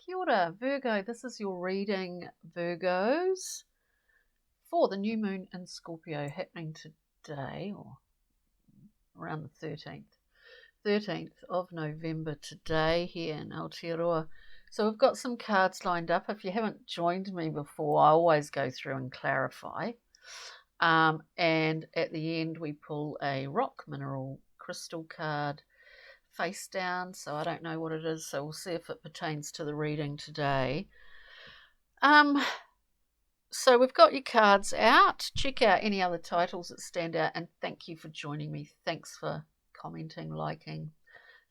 Kia ora, Virgo. This is your reading, Virgos, for the new moon in Scorpio happening today, or around the 13th of November today here in Aotearoa. So we've got some cards lined up. If you haven't joined me before, I always go through and clarify. And at the end, we pull a rock, mineral, crystal card face down, so I don't know what it is, so we'll see if it pertains to the reading today. So we've got your cards out. Check out any other titles that stand out, and thank you for joining me. Thanks for commenting, liking,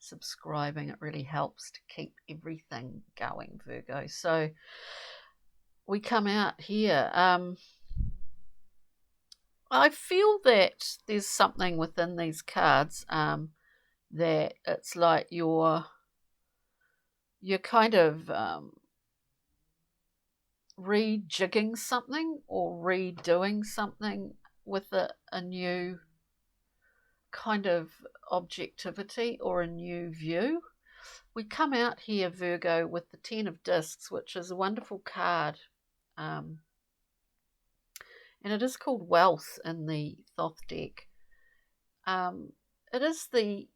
subscribing. It really helps to keep everything going, Virgo. So we come out here. I feel that there's something within these cards that it's like you're kind of rejigging something or redoing something with a new kind of objectivity or a new view. We come out here, Virgo, with the 10 of Discs, which is a wonderful card. And it is called Wealth in the Thoth deck. It is the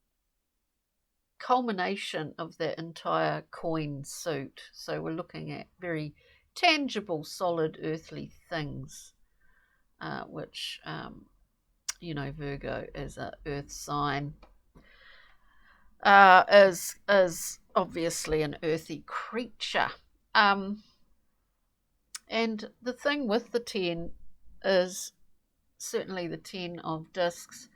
culmination of that entire coin suit. So we're looking at very tangible, solid, earthly things, which, Virgo is an earth sign, is obviously an earthy creature. And the thing with the 10 is, certainly the 10 of Discs,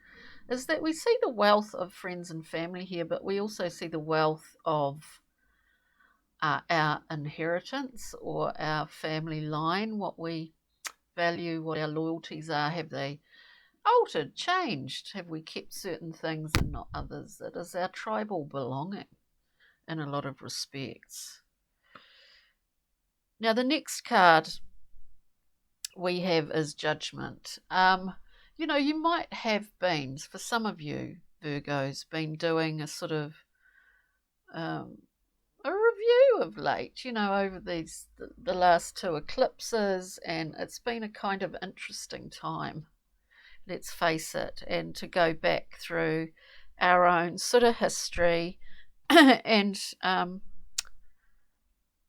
is that we see the wealth of friends and family here, but we also see the wealth of our inheritance or our family line, what we value, what our loyalties are. Have they altered, changed? Have we kept certain things and not others? It is our tribal belonging in a lot of respects. Now, the next card we have is Judgment. You might have been, for some of you Virgos, been doing a sort of a review of late, over the last two eclipses, and it's been a kind of interesting time, let's face it, and to go back through our own sort of history and in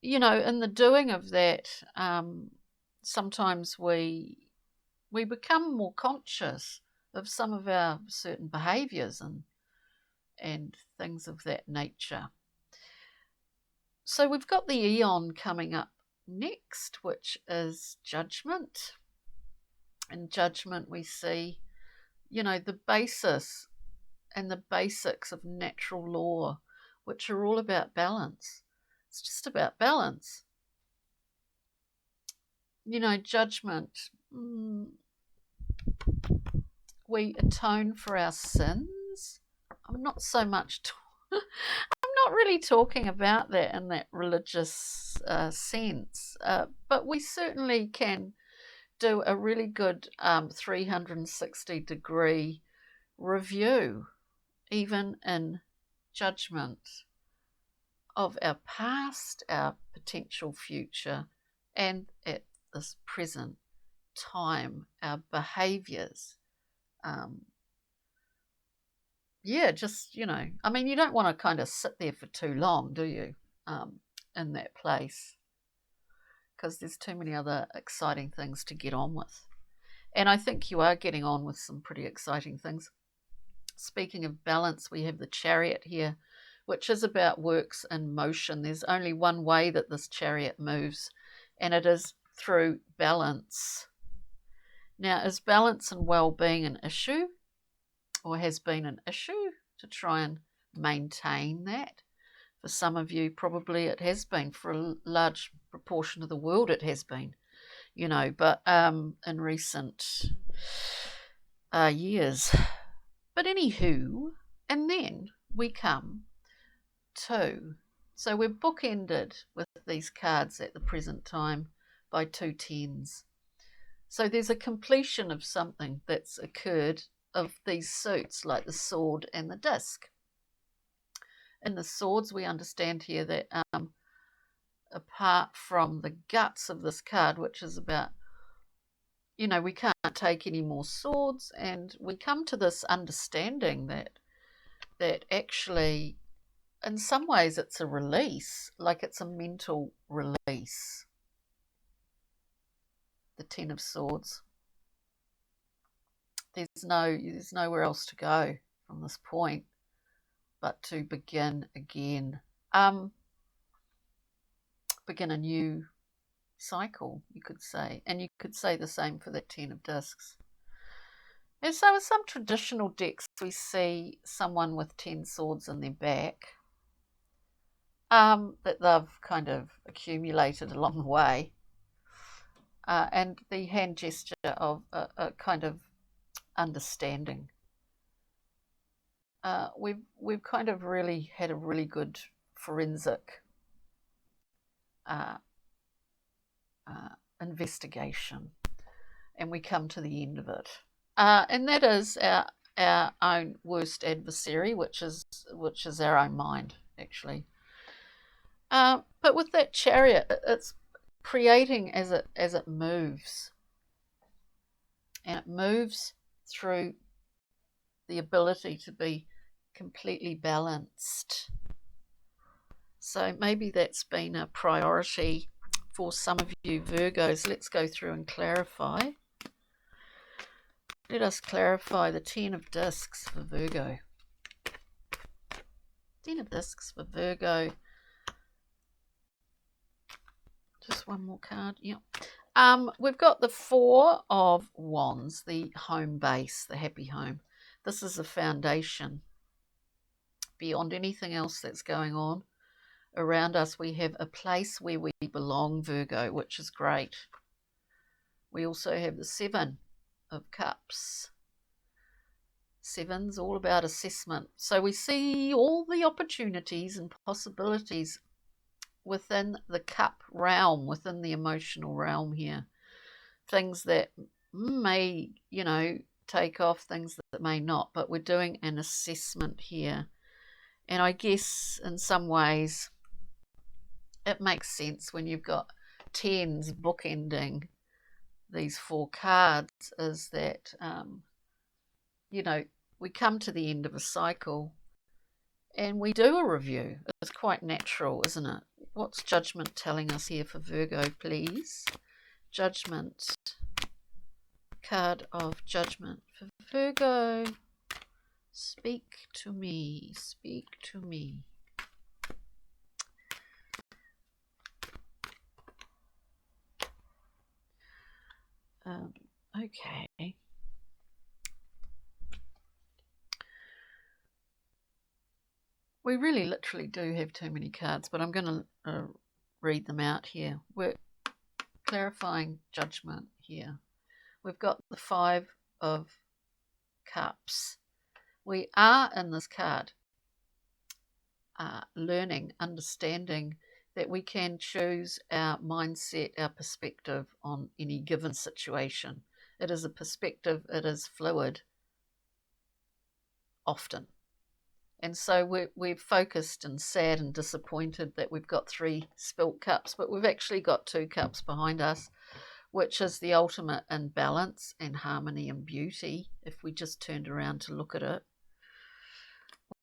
the doing of that, sometimes we become more conscious of some of our certain behaviours and things of that nature. So we've got the Eon coming up next, which is Judgment. In Judgment we see, the basis and the basics of natural law, which are all about balance. It's just about balance. Judgment, we atone for our sins. I'm not so much I'm not really talking about that in that religious sense, but we certainly can do a really good 360-degree review, even in Judgment, of our past, our potential future, and at this present time, our behaviours. You don't want to kind of sit there for too long, do you, in that place? Because there's too many other exciting things to get on with. And I think you are getting on with some pretty exciting things. Speaking of balance, we have the Chariot here, which is about works in motion. There's only one way that this chariot moves, and it is through balance. Now, is balance and well-being an issue, or has been an issue to try and maintain that? For some of you, probably it has been. For a large proportion of the world, it has been, but in recent years. But anywho, and then we come to, so we're bookended with these cards at the present time by 2 10s. So there's a completion of something that's occurred of these suits, like the sword and the disc. In the swords, we understand here that apart from the guts of this card, which is about, we can't take any more swords, and we come to this understanding that actually, in some ways, it's a release, like it's a mental release. The Ten of Swords. There's nowhere else to go from this point but to begin again. Begin a new cycle, you could say. And you could say the same for that Ten of Discs. And so with some traditional decks, we see someone with 10 swords in their back that they've kind of accumulated along the way. And the hand gesture of a kind of understanding. We've kind of really had a really good forensic investigation, and we come to the end of it, and that is our own worst adversary, which is our own mind, actually. But with that Chariot, it's creating as it moves, and it moves through the ability to be completely balanced. So maybe that's been a priority for some of you Virgos. Let's go through and clarify. Let us clarify the Ten of Discs for Virgo. Ten of Discs for Virgo. Just one more card. Yep. We've got the Four of Wands, the home base, the happy home. This is a foundation. Beyond anything else that's going on around us, we have a place where we belong, Virgo, which is great. We also have the Seven of Cups. Seven's all about assessment. So we see all the opportunities and possibilities within the cup realm, within the emotional realm here. Things that may, take off, things that may not, but we're doing an assessment here. And I guess in some ways it makes sense when you've got tens bookending these four cards, is that, we come to the end of a cycle and we do a review. It's quite natural, isn't it? What's Judgment telling us here for Virgo, please? Judgment. Card of Judgment for Virgo. Speak to me. Speak to me. Okay. We really literally do have too many cards, but I'm going to read them out here. We're clarifying judgment here. We've got the Five of Cups. We are in this card learning, understanding that we can choose our mindset, our perspective on any given situation. It is a perspective, it is fluid often. And so we're focused and sad and disappointed that we've got 3 spilt cups, but we've actually got 2 cups behind us, which is the ultimate in balance and harmony and beauty, if we just turned around to look at it.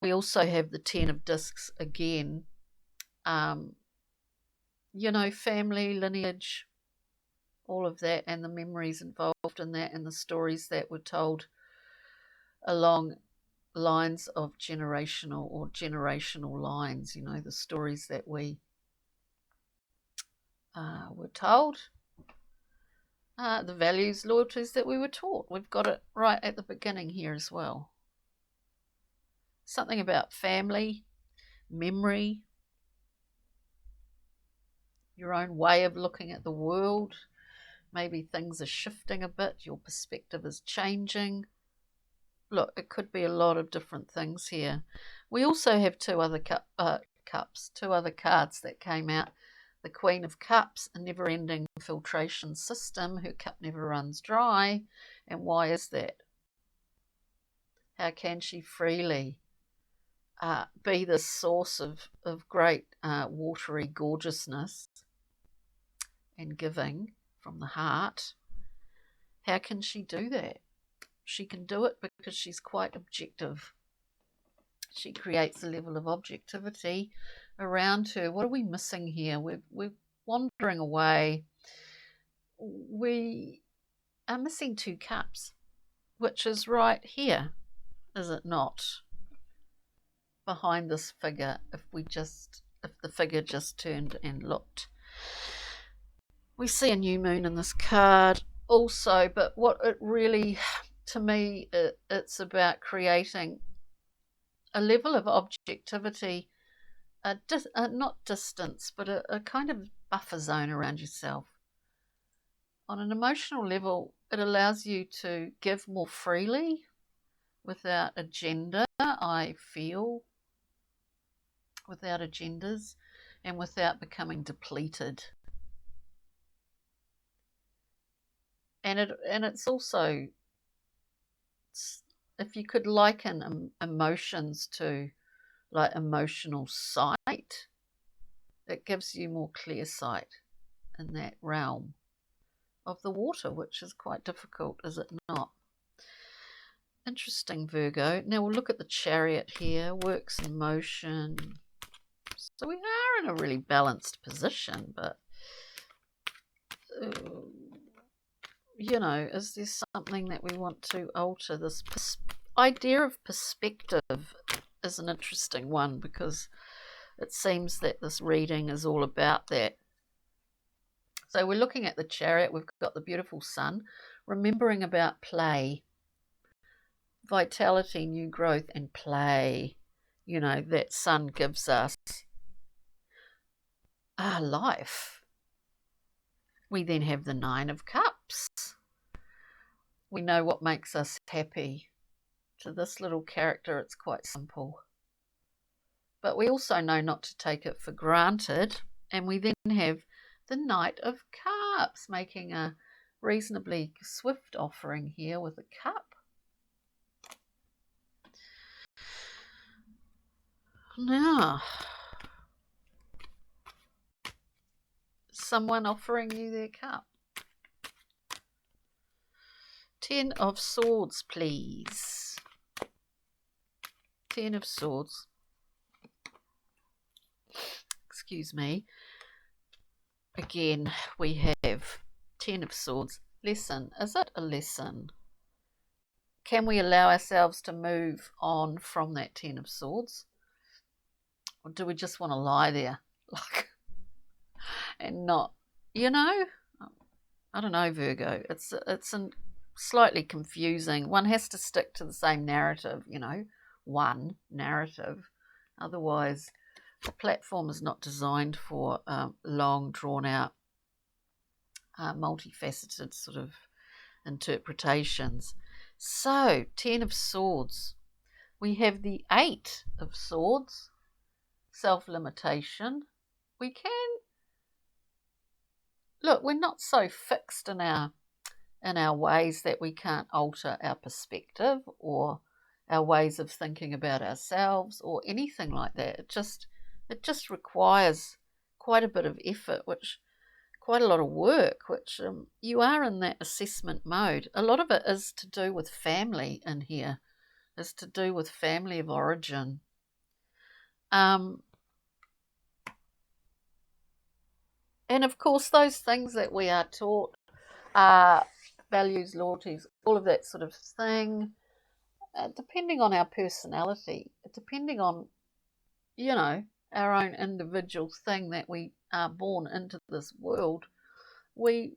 We also have the Ten of Discs again. Family, lineage, all of that, and the memories involved in that, and the stories that were told along lines of generational lines, the stories that we were told, the values, loyalties that we were taught. We've got it right at the beginning here as well. Something about family, memory, your own way of looking at the world. Maybe things are shifting a bit, your perspective is changing. Look, it could be a lot of different things here. We also have 2 other cups, 2 other cards that came out. The Queen of Cups, a never-ending filtration system. Her cup never runs dry. And why is that? How can she freely be this source of great watery gorgeousness and giving from the heart, how can she do that? She can do it because she's quite objective. She creates a level of objectivity around her. What are we missing here? We're wandering away. We are missing 2 cups, which is right here, is it not? Behind this figure, if the figure just turned and looked. We see a new moon in this card also, but what it really, to me, it's about creating a level of objectivity, not distance, but a kind of buffer zone around yourself. On an emotional level, it allows you to give more freely without agenda, I feel, without agendas, and without becoming depleted. And it's also, if you could liken emotions to like emotional sight, it gives you more clear sight in that realm of the water, which is quite difficult, is it not? Interesting, Virgo. Now we'll look at the Chariot here, works in motion. So we are in a really balanced position, but you know, is there something that we want to alter? This idea of perspective is an interesting one because it seems that this reading is all about that. So we're looking at the Chariot. We've got the beautiful sun, remembering about play, vitality, new growth, and play. You know, that sun gives us our life. We then have the 9 of Cups. We know what makes us happy. To this little character, it's quite simple. But we also know not to take it for granted. And we then have the Knight of Cups, making a reasonably swift offering here with a cup. Now, someone offering you their cup. 10 of Swords, please. 10 of Swords. Excuse me. Again, we have 10 of Swords. Lesson. Is it a lesson? Can we allow ourselves to move on from that 10 of Swords? Or do we just want to lie there? And not, you know? I don't know, Virgo. It's slightly confusing. One has to stick to the same narrative, you know, one narrative. Otherwise, the platform is not designed for long, drawn-out, multifaceted sort of interpretations. So, 10 of Swords. We have the 8 of Swords, self-limitation. We can, look, we're not so fixed in our ways that we can't alter our perspective or our ways of thinking about ourselves or anything like that. It just requires quite a bit of effort, quite a lot of work, which you are in that assessment mode. A lot of it is to do with family in here, is to do with family of origin. And of course, those things that we are taught are values, loyalties, all of that sort of thing, depending on our personality, depending on, you know, our own individual thing that we are born into this world, we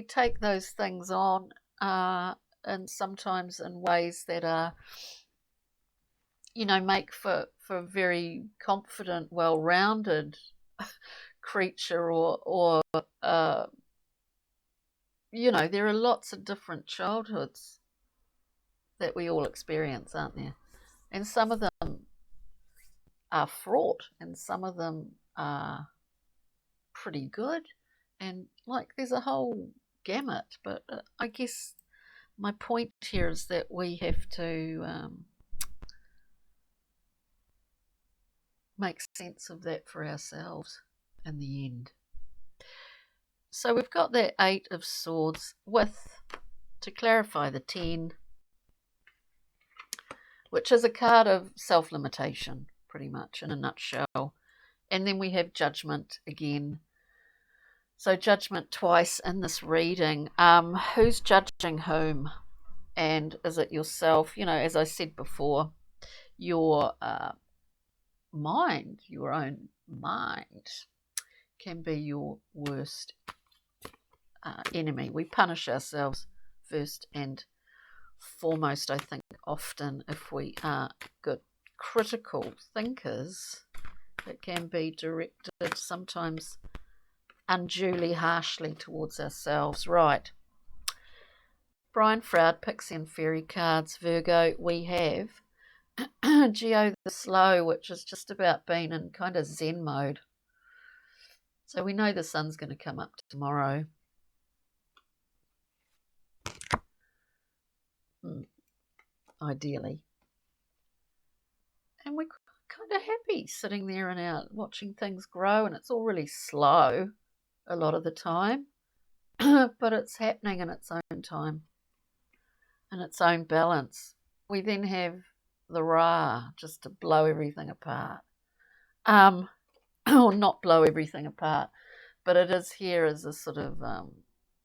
take those things on, and sometimes in ways that are, you know, make for a very confident, well-rounded creature, or you know, there are lots of different childhoods that we all experience, aren't there? And some of them are fraught and some of them are pretty good, and like there's a whole gamut. But I guess my point here is that we have to make sense of that for ourselves in the end. So we've got that Eight of Swords with, to clarify, the 10, which is a card of self-limitation, pretty much, in a nutshell. And then we have Judgment again. So Judgment twice in this reading. Who's judging whom? And is it yourself? You know, as I said before, your mind, your own mind, can be your worst enemy. We punish ourselves first and foremost, I think, often if we are good critical thinkers. It can be directed sometimes unduly harshly towards ourselves. Right. Brian Froud, Pixie and Fairy cards. Virgo, we have Geo the Slow, which is just about being in kind of Zen mode. So we know the sun's going to come up tomorrow. Ideally. And we're kind of happy sitting there and out watching things grow, and it's all really slow a lot of the time, but it's happening in its own time, in its own balance. We then have the Ra, just to blow everything apart. Or not blow everything apart, but it is here as a sort of,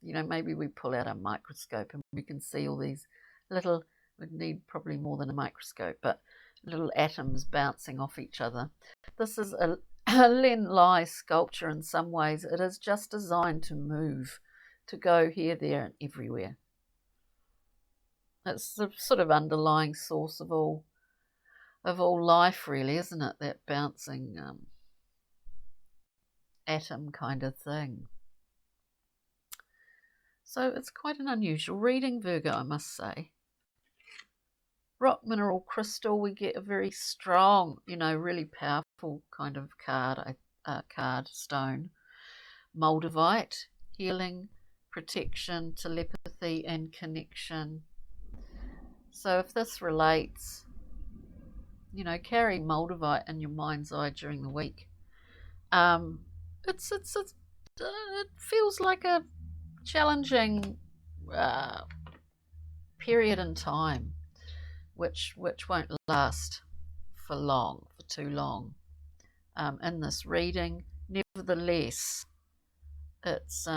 maybe we pull out a microscope and we can see all these little, we'd need probably more than a microscope, but little atoms bouncing off each other. This is a Len Lai sculpture in some ways. It is just designed to move, to go here, there, and everywhere. It's the sort of underlying source of all life, really, isn't it? That bouncing atom kind of thing. So it's quite an unusual reading, Virgo, I must say. Rock, mineral, crystal, we get a very strong, really powerful kind of card stone. Moldavite, healing, protection, telepathy, and connection. So if this relates, carry Moldavite in your mind's eye during the week. It feels like a challenging period in time, which won't last for too long. In this reading, nevertheless, it's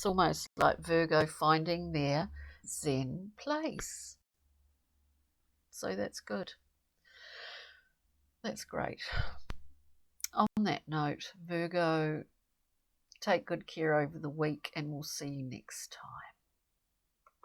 almost like Virgo finding their Zen place. So that's good. That's great. On that note, Virgo, take good care over the week, and we'll see you next time.